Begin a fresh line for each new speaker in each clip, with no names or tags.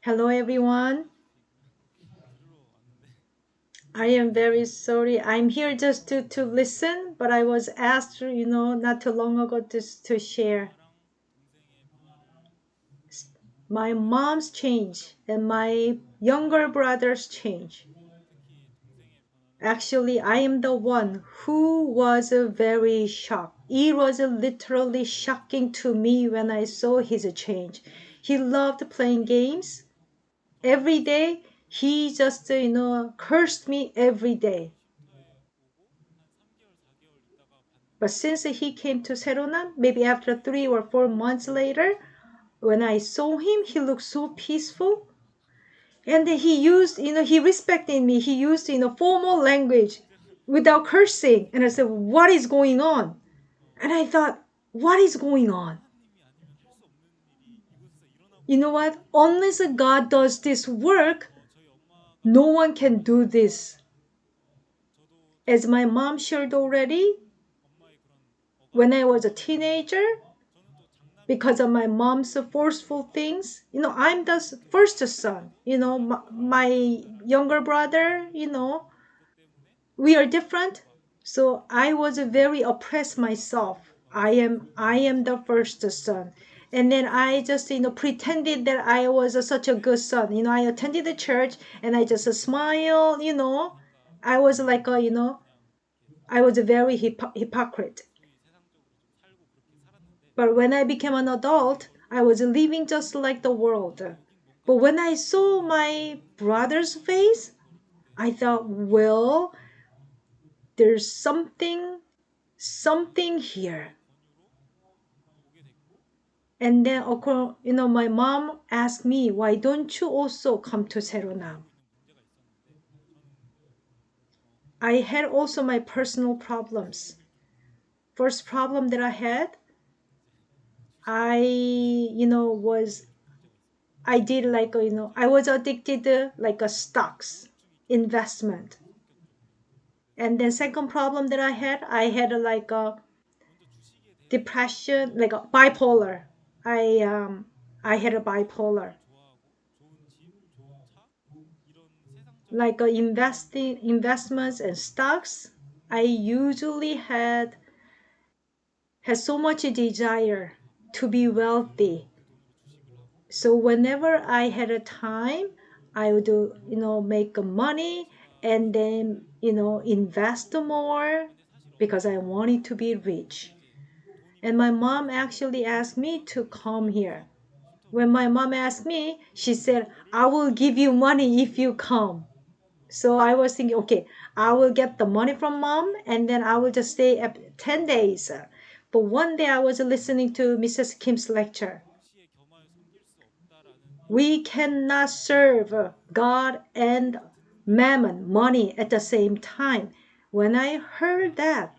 Hello, everyone. I am very sorry. I'm here just to listen, but I was asked, not too long ago to share. My mom's change and my younger brother's change. Actually, I am the one who was very shocked. It was literally shocking to me when I saw his change. He loved playing games. Every day, he just, cursed me every day. But since he came to Seronan, maybe after 3 or 4 months later, when I saw him, he looked so peaceful. And he used, he respected me. He used, formal language without cursing. And I said, what is going on? And I thought, what is going on? You know what? Unless God does this work, no one can do this. As my mom shared already, when I was a teenager, because of my mom's forceful things. I'm the first son. My younger brother, we are different. So I was very oppressed myself. I am the first son. And then I just, pretended that I was such a good son. I attended the church and I just smile. I was like I was a very hypocrite. But when I became an adult, I was living just like the world. But when I saw my brother's face, I thought, well, there's something here. And then, my mom asked me, why don't you also come to Seronam? I had also my personal problems. First problem that I had, I, I did like, I was addicted to like a stocks investment. And then second problem that I had like a depression, like a bipolar. I had a bipolar. Like investing investments and stocks, I usually had so much desire to be wealthy. So whenever I had a time, I would make money and then invest more because I wanted to be rich. And my mom actually asked me to come here. When my mom asked me, she said, I will give you money if you come. So I was thinking, okay, I will get the money from mom and then I will just stay at 10 days. But one day I was listening to Mrs. Kim's lecture. We cannot serve God and mammon, money, at the same time. When I heard that,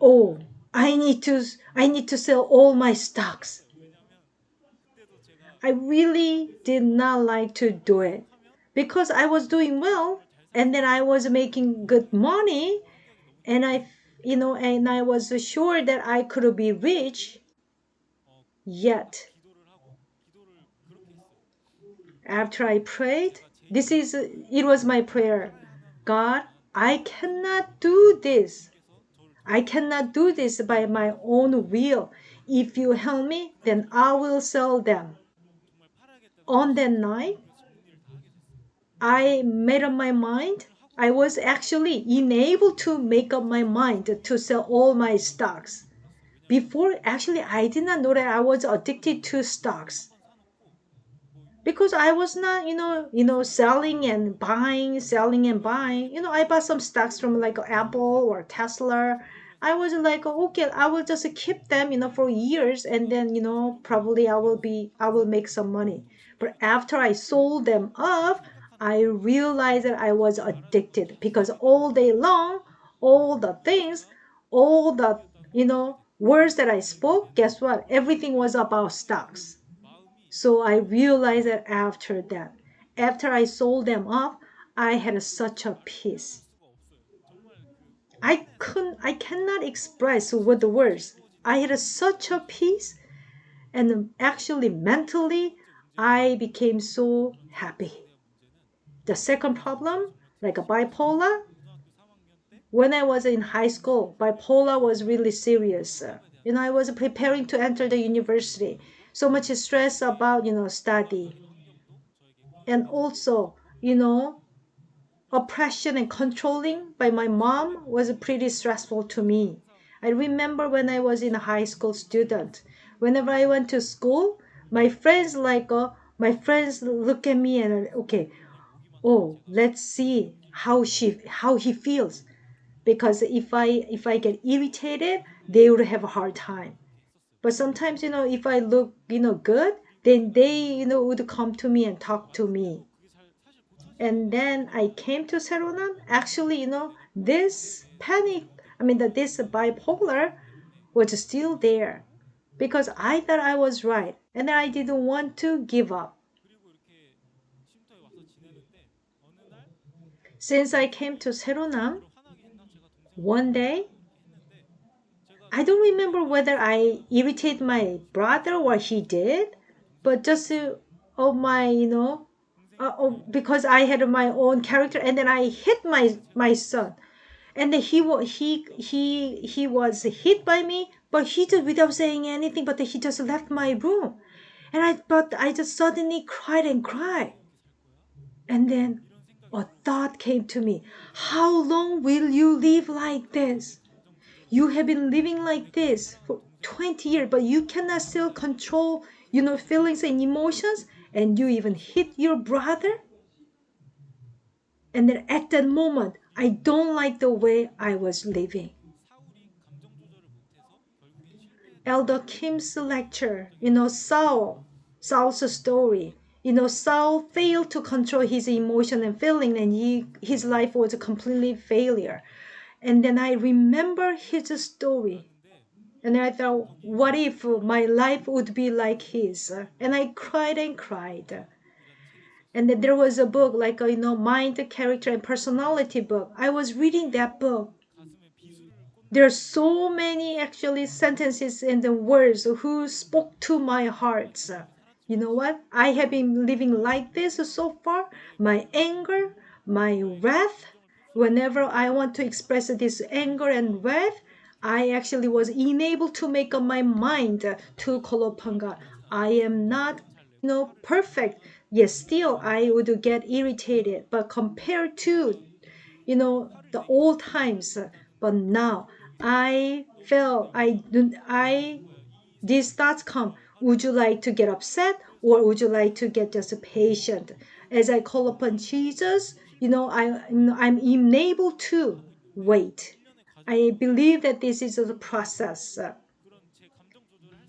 oh, I need to sell all my stocks. I really did not like to do it because I was doing well and then I was making good money and I was sure that I could be rich. Yet after I prayed, it was my prayer. God, I cannot do this. I cannot do this by my own will. If you help me, then I will sell them. On that night, I made up my mind. I was actually enabled to make up my mind to sell all my stocks. Before, actually, I did not know that I was addicted to stocks because I was not, selling and buying, selling and buying. I bought some stocks from like Apple or Tesla. I was like, okay, I will just keep them, for years, and then, probably I will make some money. But after I sold them off, I realized that I was addicted because all day long, all the things, all the, words that I spoke, guess what? Everything was about stocks. So I realized that after I sold them off, I had such a peace. I cannot express with the words. I had such a peace, and actually mentally, I became so happy. The second problem, like a bipolar, when I was in high school, bipolar was really serious. I was preparing to enter the university. So much stress about, study. And also, oppression and controlling by my mom was pretty stressful to me. I remember when I was in a high school student, whenever I went to school, my friends look at me and okay, oh, let's see how he feels, because if I get irritated, they would have a hard time. But sometimes, if I look, good, then they, would come to me and talk to me. And then I came to Seronan. Actually, this panic, this bipolar was still there because I thought I was right and I didn't want to give up. Since I came to Seronan, one day, I don't remember whether I irritated my brother or he did, but just oh my, because I had my own character, and then I hit my son, and then he was hit by me, but he just without saying anything, but he just left my room, but I just suddenly cried and cried, and then a thought came to me: how long will you live like this? You have been living like this for 20 years, but you cannot still control, feelings and emotions, and you even hit your brother. And then at that moment, I don't like the way I was living. Elder Kim's lecture, Saul's story. Saul failed to control his emotion and feeling, and his life was a completely failure. And then I remember his story. And I thought, what if my life would be like his? And I cried and cried. And then there was a book like mind, character, and personality book. I was reading that book. There are so many actually sentences and the words who spoke to my heart. You know what? I have been living like this so far. My anger, my wrath. Whenever I want to express this anger and wrath, I actually was unable to make up my mind to call upon God. I am not, perfect. Yes, still I would get irritated. But compared to, the old times, but now I felt I these thoughts come: would you like to get upset, or would you like to get just patient? As I call upon Jesus, I'm enabled to wait. I believe that this is a process.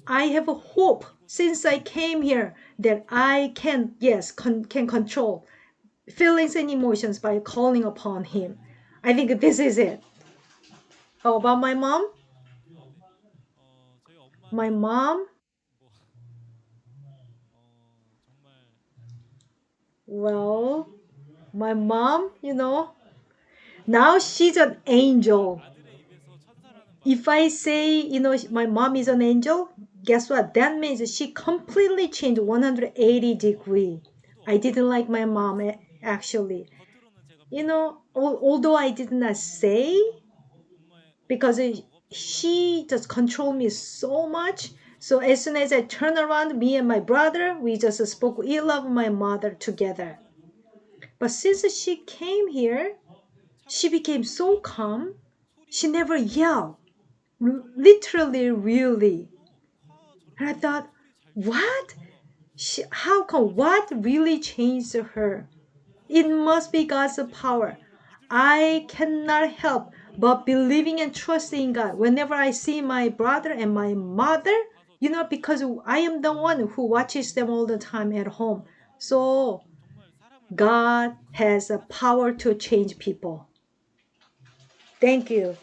I have a hope since I came here that I can, yes, can control feelings and emotions by calling upon him. I think this is it. How about my mom? My mom, well, my mom, now she's an angel. If I say, my mom is an angel, guess what? That means she completely changed 180 degree. I didn't like my mom actually. Although I did not say, because she just controlled me so much. So as soon as I turned around, me and my brother, we just spoke ill of my mother together. But since she came here, she became so calm. She never yelled, literally, really. And I thought, what? How come? What really changed her? It must be God's power. I cannot help but believing and trusting in God whenever I see my brother and my mother, because I am the one who watches them all the time at home. So God has a power to change people. Thank you.